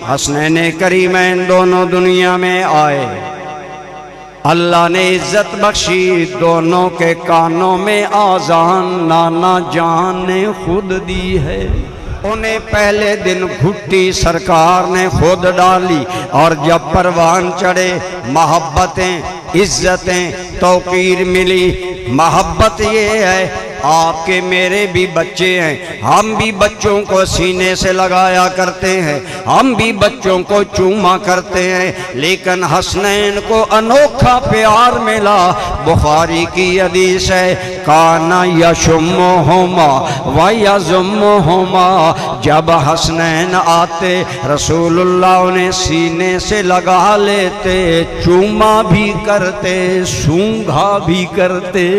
हसनैन करीमैन दोनों दुनिया में आए, अल्लाह ने इज्जत बख्शी, दोनों के कानों में आजान नाना जान ने खुद दी है। उन्हें पहले दिन घुट्टी सरकार ने खुद डाली, और जब परवान चढ़े मोहब्बतें इज्जतें तौकीर मिली। मोहब्बत ये है, आपके मेरे भी बच्चे हैं, हम भी बच्चों को सीने से लगाया करते हैं, हम भी बच्चों को चूमा करते हैं, लेकिन हसनैन को अनोखा प्यार मिला। बुखारी की हदीस है, काना यशुम्मुहुमा व यज़ुम्मुहुमा, जब हसनैन आते रसूलुल्लाह उन्हें सीने से लगा लेते, चूमा भी करते, सूंघा भी करते।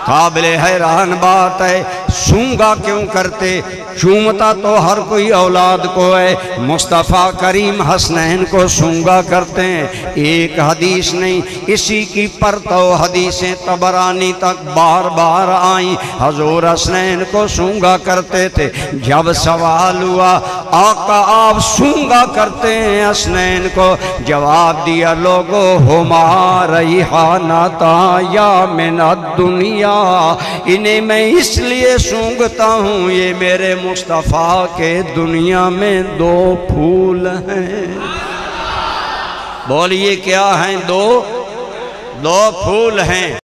काबिले हैरान बात है, सूंघा क्यों करते? चूमता तो हर कोई औलाद को है, मुस्तफ़ा करीम हसनैन को सूंघा करते हैं। एक हदीस नहीं, इसी की परतो हदीसें तबरानी तक बार बार आई, हजूर हसनैन को सूंघा करते थे। जब सवाल हुआ आका आप सूंघा करते हैं हसनैन को, जवाब दिया लोगो हुमा रैहानता या मिन दुनिया, इन्हें मैं इसलिए सूंघता हूँ, ये मेरे मुस्तफ़ा के दुनिया में दो फूल हैं। बोलिए क्या हैं? दो फूल हैं।